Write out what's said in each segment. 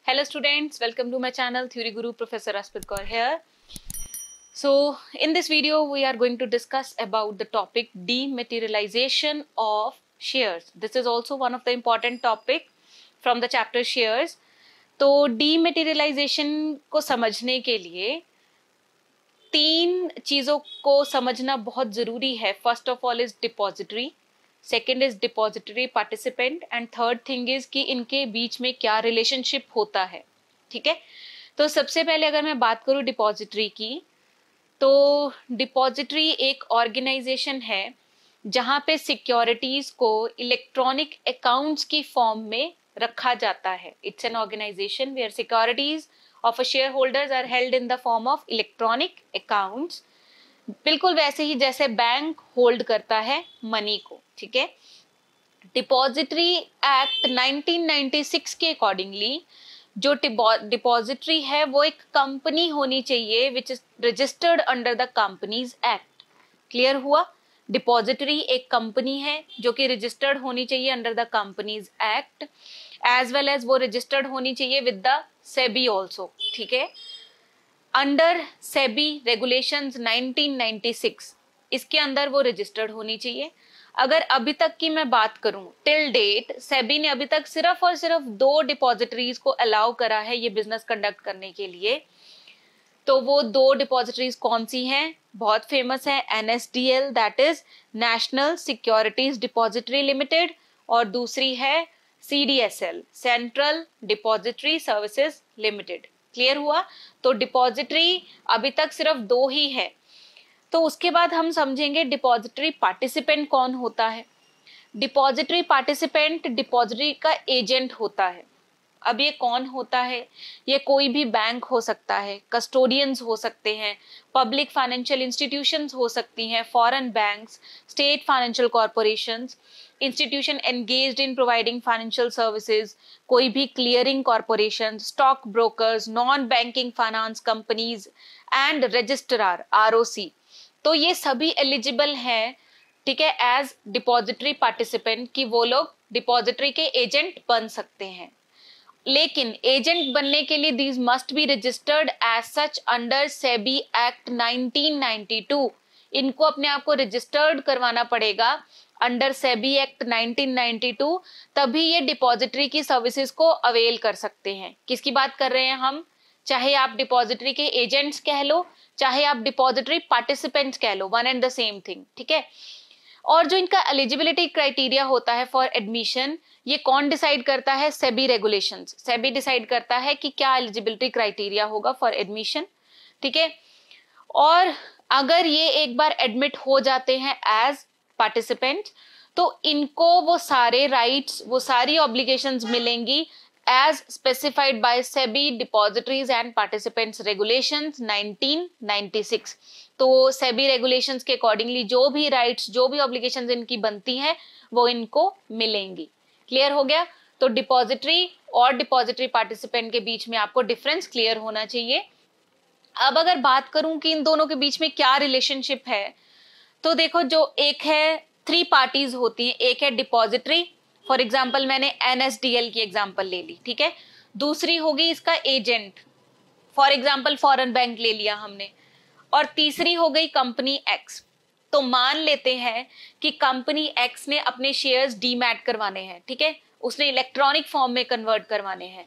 Hello students, welcome to my channel Theory Guru. Professor Aspit Kaur here. So in this video we are going to discuss about the topic dematerialization of shares. This is also one of the important topic from the chapter shares. तो dematerialization को समझने के लिए तीन चीजों को समझना बहुत जरूरी है. First of all is depository, second is depository participant and third thing is कि इनके बीच में क्या रिलेशनशिप होता है. ठीक है, तो सबसे पहले अगर मैं बात करूं डिपॉजिटरी की, तो डिपॉजिटरी एक ऑर्गेनाइजेशन है जहां पे सिक्योरिटीज को इलेक्ट्रॉनिक अकाउंट्स की फॉर्म में रखा जाता है. It's an organization where securities of a shareholders are held in the form of electronic accounts. बिल्कुल वैसे ही जैसे बैंक होल्ड करता है मनी को. ठीक है, डिपॉजिटरी एक्ट 1996 के अकॉर्डिंगली जो डिपॉजिटरी है वो एक कंपनी होनी चाहिए which is registered under the companies act. Clear हुआ? डिपॉजिटरी एक कंपनी है जो कि रजिस्टर्ड होनी चाहिए under the companies act, as well as वो रजिस्टर्ड होनी चाहिए विद द सेबी ऑल्सो. ठीक है, अंडर सेबी रेगुलेशंस 1996 इसके अंदर वो रजिस्टर्ड होनी चाहिए. अगर अभी तक की मैं बात करूं टिल डेट, सेबी ने अभी तक सिर्फ और सिर्फ 2 डिपॉजिटरीज को अलाउ करा है ये बिजनेस कंडक्ट करने के लिए. तो वो 2 डिपॉजिटरीज कौन सी हैं? बहुत फेमस है, NSDL that is national securities depository limited, और दूसरी है CDSL central depository services limited. Clear हुआ? तो डिपॉजिटरी अभी तक सिर्फ 2 ही है. तो उसके बाद हम समझेंगे डिपॉजिटरी पार्टिसिपेंट कौन होता है. डिपॉजिटरी पार्टिसिपेंट डिपॉजिटरी का एजेंट होता है. अब ये कौन होता है? ये कोई भी बैंक हो सकता है, कस्टोडियंस हो सकते हैं, पब्लिक फाइनेंशियल इंस्टीट्यूशंस हो सकती हैं, foreign banks, state financial corporations, institution engaged in providing financial services, कोई भी clearing corporation, stock brokers, non banking finance companies and registrar ROC. तो ये सभी एलिजिबल हैं, ठीक है, एज डिपॉजिटरी पार्टिसिपेंट कि वो लोग डिपॉजिटरी के एजेंट बन सकते हैं. लेकिन एजेंट बनने के लिए these must be registered as such under SEBI act 1992. इनको अपने आप को रजिस्टर्ड करवाना पड़ेगा अंडर सेबी एक्ट 1992, तभी ये डिपॉजिटरी की सर्विसेज को अवेल कर सकते हैं. किसकी बात कर रहे हैं हम? चाहे आप डिपॉजिटरी के एजेंट्स कह लो, चाहे आप डिपॉजिटरी पार्टिसिपेंट्स कह लो, one and the same thing. ठीक है, और जो इनका एलिजिबिलिटी क्राइटेरिया होता है फॉर एडमिशन, ये कौन डिसाइड करता है? सेबी रेगुलेशंस. सेबी डिसाइड करता है कि क्या एलिजिबिलिटी क्राइटेरिया होगा फॉर एडमिशन. ठीक है, और अगर ये एक बार एडमिट हो जाते हैं एज पार्टिसिपेंट, तो इनको वो सारे राइट्स, वो सारी ऑब्लिगेशंस मिलेंगी as specified by SEBI depositories and participants regulations 1996. तो सेबी रेगुलेशंस के अकॉर्डिंगली जो भी राइट्स, जो भी ऑब्लिगेशंस इनकी बनती हैं वो इनको मिलेंगी. क्लियर हो गया? तो डिपॉजिटरी और डिपॉजिटरी पार्टिसिपेंट के बीच में आपको डिफरेंस क्लियर होना चाहिए. अब अगर बात करूं कि इन दोनों के बीच में क्या रिलेशनशिप है, तो देखो, जो एक है 3 पार्टीज होती हैं. एक है डिपॉजिटरी, फॉर एग्जाम्पल मैंने NSDL की एग्जाम्पल ले ली. ठीक है, दूसरी होगी इसका agent, for example foreign bank ले लिया हमने, और तीसरी हो गई कंपनी X. तो मान लेते हैं कि कंपनी X ने अपने शेयर्स डीमैट करवाने हैं. ठीक है, उसने इलेक्ट्रॉनिक फॉर्म में कन्वर्ट करवाने हैं.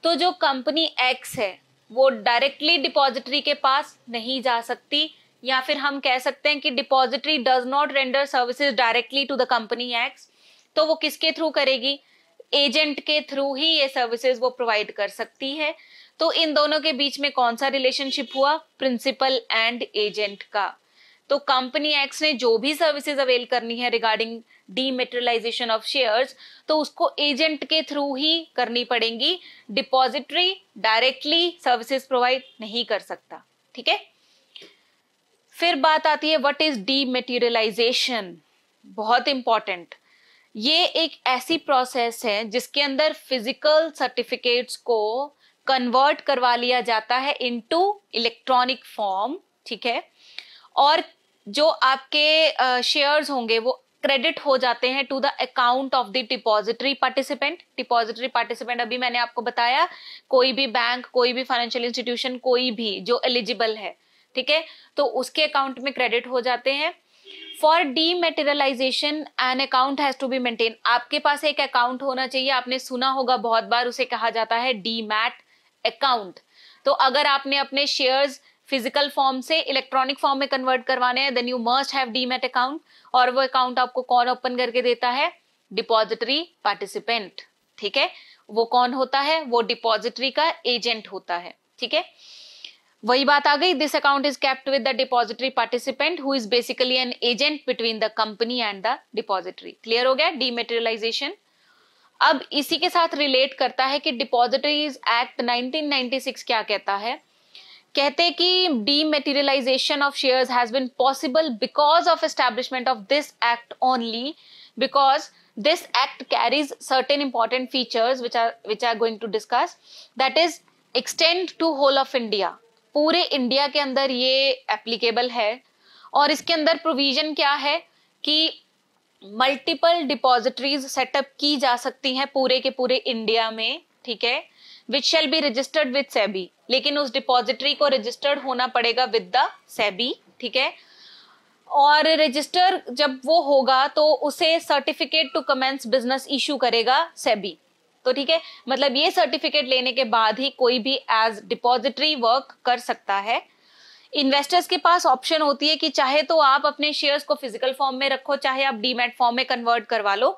तो जो कंपनी X है वो डायरेक्टली डिपॉजिटरी के पास नहीं जा सकती, या फिर हम कह सकते हैं कि depository does not render services directly to the company X. तो वो किसके थ्रू करेगी? एजेंट के थ्रू ही ये सर्विसेज वो प्रोवाइड कर सकती है. तो इन दोनों के बीच में कौन सा रिलेशनशिप हुआ? प्रिंसिपल एंड एजेंट का. तो कंपनी X ने जो भी सर्विसेज अवेल करनी है रिगार्डिंग डीमेटेरियलाइजेशन ऑफ शेयर्स, तो उसको एजेंट के थ्रू ही करनी पड़ेंगी. डिपॉजिटरी डायरेक्टली सर्विसेज प्रोवाइड नहीं कर सकता. ठीक है, फिर बात आती है व्हाट इज डीमेटेरियलाइजेशन. बहुत इंपॉर्टेंट. ये एक ऐसी प्रोसेस है जिसके अंदर फिजिकल सर्टिफिकेट्स को कन्वर्ट करवा लिया जाता है इनटू इलेक्ट्रॉनिक फॉर्म. ठीक है, और जो आपके शेयर्स होंगे वो क्रेडिट हो जाते हैं to the account of the depository participant. Depository participant अभी मैंने आपको बताया, कोई भी बैंक, कोई भी फाइनेंशियल इंस्टीट्यूशन, कोई भी जो एलिजिबल है, ठीक है, तो उसके अकाउंट में क्रेडिट हो जाते हैं। For dematerialization an account has to be maintain. आपके पास एक अकाउंट होना चाहिए, आपने सुना होगा बहुत बार, उसे कहा जाता है डीमैट अकाउंट। तो अगर आपने अपने शेयर्स फिजिकल फॉर्म से इलेक्ट्रॉनिक फॉर्म में कन्वर्ट करवाने हैं, then you must have demat account. और वो अकाउंट आपको कौन ओपन करके देता है? डिपॉजिटरी पार्टिसिपेंट, ठीक है। वो कौन होता है? वो डिपॉजिटरी का एजेंट होता है, ठीक है। वही बात आ गई, this account is kept with the depository participant who is basically an agent between the company and the depository. Clear हो गया डीमेटेरियलाइजेशन। अब इसी के साथ रिलेट करता है कि डिपॉजिटरीज एक्ट 1996 क्या कहता है। कहते हैं कि dematerialization of shares has been possible because of establishment of this act only, because this act carries certain important features which are going to discuss, that is extend to whole of India। पूरे India के अंदर ये applicable है। और इसके अंदर provision क्या है कि मल्टीपल डिपॉजिटरीज सेटअप की जा सकती हैं पूरे के पूरे इंडिया में, ठीक है, which shall be registered with SEBI. लेकिन उस डिपॉजिटरी को रजिस्टर्ड होना पड़ेगा विद द सेबी, ठीक है। और रजिस्टर जब वो होगा तो उसे certificate to commence business issue करेगा सेबी। तो ठीक है, मतलब ये सर्टिफिकेट लेने के बाद ही कोई भी एज डिपॉजिटरी वर्क कर सकता है। इन्वेस्टर्स के पास ऑप्शन होती है कि चाहे तो आप अपने शेयर्स को फिजिकल फॉर्म में रखो, चाहे आप डीमैट फॉर्म में कन्वर्ट करवा लो,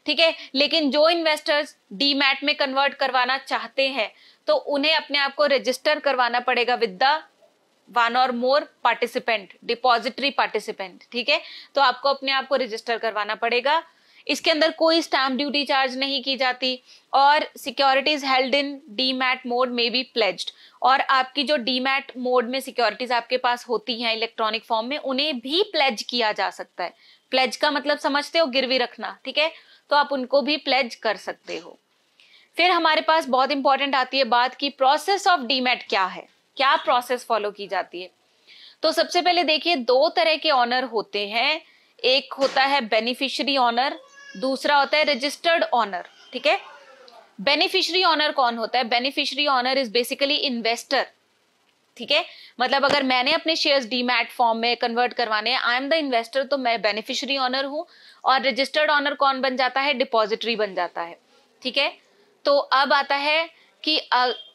ठीक है। लेकिन जो इन्वेस्टर्स डीमैट में कन्वर्ट करवाना चाहते हैं तो उन्हें अपने आप को रजिस्टर करवाना पड़ेगा विद द वन और मोर पार्टिसिपेंट, डिपॉजिटरी पार्टिसिपेंट, ठीक है। तो आपको अपने आप को रजिस्टर करवाना पड़ेगा। इसके अंदर कोई स्टैम्प ड्यूटी चार्ज नहीं की जाती और securities held in demat mode में बी प्लेज्ड। और आपकी जो डीमैट मोड में सिक्योरिटीज आपके पास होती हैं इलेक्ट्रॉनिक फॉर्म में, उन्हें भी प्लेज किया जा सकता है। प्लेज का मतलब समझते हो? गिरवी रखना, ठीक है। तो आप उनको भी प्लेज कर सकते हो। फिर हमारे पास बहुत इंपॉर्टेंट आती है बात की प्रोसेस ऑफ डीमैट क्या है, क्या प्रोसेस फॉलो की जाती है। तो सबसे पहले देखिए, दो तरह के ऑनर होते हैं। एक होता है बेनिफिशियरी ऑनर, दूसरा होता है रजिस्टर्ड ऑनर, ठीक है। बेनिफिशियरी ऑनर कौन होता है? Beneficiary owner is basically investor, ठीक है। मतलब अगर मैंने अपने शेयर्स डीमैट फॉर्म में कन्वर्ट करवाने हैं, आई एम द इन्वेस्टर, तो मैं बेनिफिशियरी ऑनर हूं। और रजिस्टर्ड ऑनर कौन बन जाता है? डिपॉजिटरी बन जाता है, ठीक है। तो अब आता है कि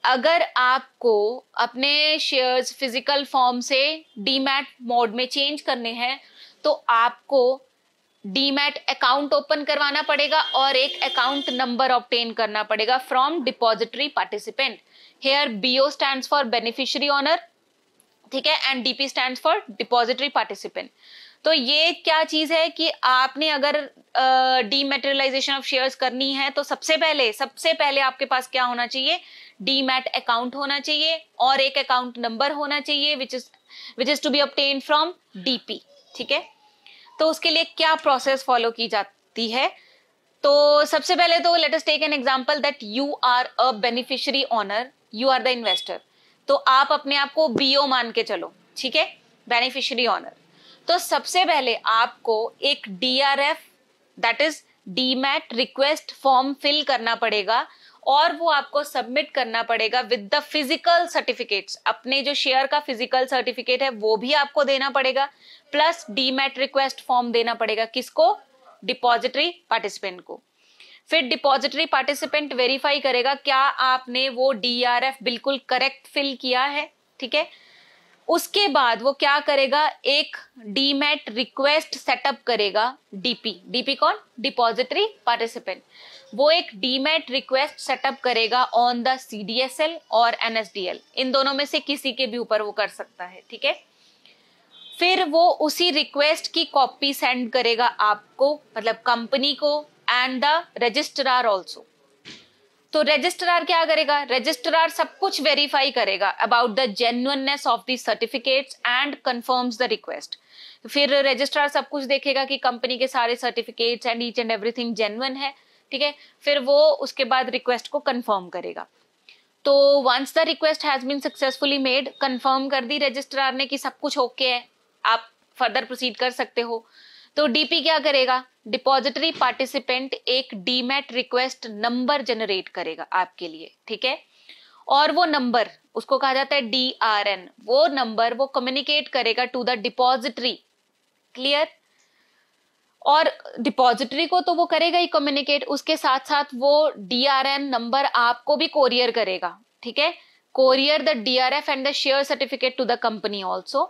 अगर आपको अपने शेयर्स फिजिकल फॉर्म से डीमैट मोड में चेंज करने हैं तो आपको डीमैट अकाउंट ओपन करवाना पड़ेगा और एक अकाउंट नंबर ऑब्टेन करना पड़ेगा from depository participant. Here BO stands for beneficiary owner, ठीक है, and DP stands for depository participant. तो ये क्या चीज है कि आपने अगर डीमेटेरियलाइजेशन ऑफ शेयर्स करनी है तो सबसे पहले आपके पास क्या होना चाहिए? डीमैट अकाउंट होना चाहिए और एक अकाउंट नंबर होना चाहिए which is to be obtained from DP, ठीक है। तो उसके लिए क्या प्रोसेस फॉलो की जाती है? तो सबसे पहले तो let us take an example that you are a beneficiary owner, you are the investor. तो आप अपने आप को बीओ मान के चलो, ठीक है, बेनिफिशियरी ऑनर। तो सबसे पहले आपको एक DRF that is demat request form fill करना पड़ेगा और वो आपको सबमिट करना पड़ेगा विद द फिजिकल सर्टिफिकेट्स। अपने जो शेयर का फिजिकल सर्टिफिकेट है वो भी आपको देना पड़ेगा, प्लस डीमैट रिक्वेस्ट फॉर्म देना पड़ेगा। किसको? डिपॉजिटरी पार्टिसिपेंट को। फिर डिपॉजिटरी पार्टिसिपेंट वेरीफाई करेगा क्या आपने वो डीआरएफ बिल्कुल करेक्ट फिल किया है, ठीक है। उसके बाद वो क्या करेगा? एक डीमैट रिक्वेस्ट सेटअप करेगा। डीपी कौन? Depository participant. वो एक डीमैट रिक्वेस्ट सेटअप करेगा ऑन द सीडीएसएल और एनएसडीएल, इन दोनों में से किसी के भी ऊपर वो कर सकता है, ठीक है। फिर वो उसी रिक्वेस्ट की कॉपी सेंड करेगा आपको, मतलब कंपनी को, एंड द रजिस्ट्रार ऑल्सो। तो रजिस्ट्रार क्या करेगा? रजिस्ट्रार सब कुछ वेरीफाई करेगा about the genuineness of the certificates and confirms the request. फिर रजिस्ट्रार सब कुछ देखेगा कि कंपनी के सारे certificates and each and everything genuine है, ठीक है। फिर वो उसके बाद रिक्वेस्ट को कंफर्म करेगा। तो once the request has been successfully made, confirm कर दी रजिस्ट्रार ने कि सब कुछ ओके है, आप फर्दर प्रोसीड कर सकते हो, तो डीपी क्या करेगा? डिपॉजिटरी पार्टिसिपेंट एक डीमैट रिक्वेस्ट नंबर जनरेट करेगा आपके लिए, ठीक है, और वो नंबर उसको कहा जाता है DRN। वो नंबर वो कम्युनिकेट करेगा टू द डिपॉजिटरी, क्लियर। और डिपॉजिटरी को तो वो करेगा ही कम्युनिकेट, उसके साथ साथ वो DRN नंबर आपको भी कोरियर करेगा, ठीक है, courier the DRF and the share certificate to the company also.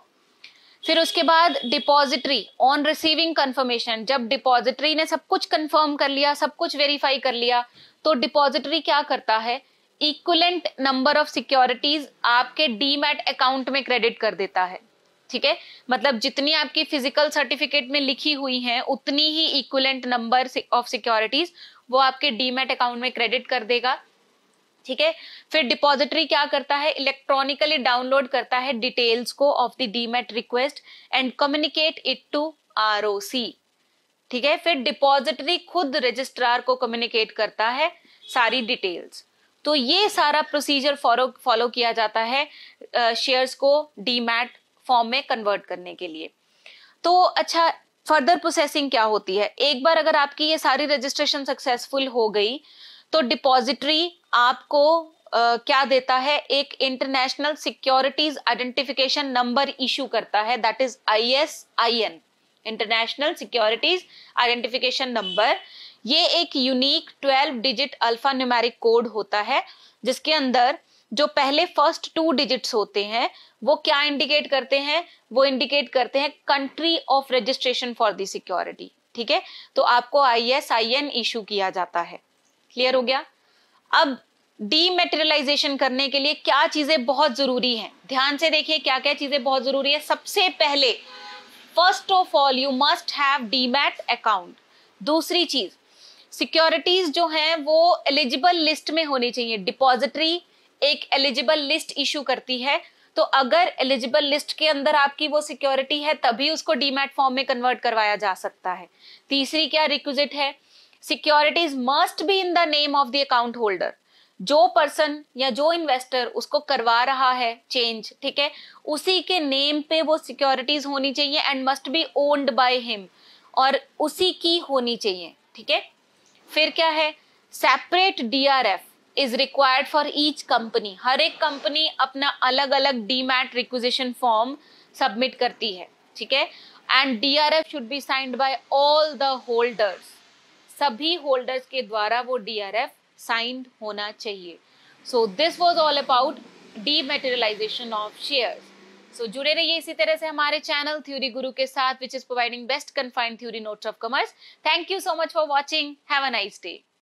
फिर उसके बाद डिपॉजिटरी ऑन रिसीविंग कंफर्मेशन, जब डिपॉजिटरी ने सब कुछ कंफर्म कर लिया, सब कुछ वेरीफाई कर लिया, तो डिपॉजिटरी क्या करता है, इक्विवेलेंट नंबर ऑफ सिक्योरिटीज आपके डीमैट अकाउंट में क्रेडिट कर देता है, ठीक है। मतलब जितनी आपकी फिजिकल सर्टिफिकेट में लिखी हुई हैं उतनी ही इक्विवेलेंट नंबर ऑफ सिक्योरिटीज वो आपके डीमैट अकाउंट में क्रेडिट कर देगा, ठीक है। फिर डिपॉजिटरी क्या करता है, इलेक्ट्रॉनिकली डाउनलोड करता है डिटेल्स को of the demat request and communicate it to ROC, ठीक है। फिर डिपॉजिटरी खुद रजिस्ट्रार को कम्युनिकेट करता है सारी डिटेल्स। तो ये सारा प्रोसीजर फॉलो किया जाता है शेयर्स को डीमैट फॉर्म में कन्वर्ट करने के लिए। तो अच्छा, फर्दर प्रोसेसिंग क्या होती है, एक बार अगर आपकी ये सारी रजिस्ट्रेशन सक्सेसफुल हो गई तो डिपॉजिटरी आपको क्या देता है, एक international securities identification number issue करता है, that is ISIN, international securities identification number. ये एक unique 12 digit alpha numeric code होता है, जिसके अंदर जो पहले फर्स्ट 2 डिजिट्स होते हैं वो क्या इंडिकेट करते हैं, वो इंडिकेट करते हैं country of registration for the security, ठीक है। तो आपको ISIN इशू किया जाता है, क्लियर हो गया। अब डीमेटेरियलाइजेशन करने के लिए क्या चीजें बहुत जरूरी हैं, ध्यान से देखिए क्या क्या चीजें बहुत जरूरी है। सबसे पहले first of all you must have demat account. दूसरी चीज, सिक्योरिटीज जो हैं वो एलिजिबल लिस्ट में होनी चाहिए। डिपॉजिटरी एक एलिजिबल लिस्ट इशू करती है, तो अगर एलिजिबल लिस्ट के अंदर आपकी वो सिक्योरिटी है तभी उसको डीमैट फॉर्म में कन्वर्ट करवाया जा सकता है। तीसरी क्या रिक्विजिट है, securities must be in the name of the account holder. जो पर्सन या जो इन्वेस्टर उसको करवा रहा है चेंज, ठीक है, उसी के नेम पे वो सिक्योरिटीज होनी चाहिए and must be owned by him, और उसी की होनी चाहिए, ठीक है। फिर क्या है, separate DRF is required for each company. हर एक कंपनी अपना अलग अलग डीमैट रिक्विजिशन फॉर्म सबमिट करती है, ठीक है, and DRF should be signed by all the holders. सभी होल्डर्स के द्वारा वो DRF साइंड होना चाहिए। So this was all about dematerialization of shares. So जुड़े रहिए इसी तरह से हमारे चैनल थ्योरी गुरु के साथ, which is providing best confined theory notes of commerce. Thank you so much for watching, have a nice day.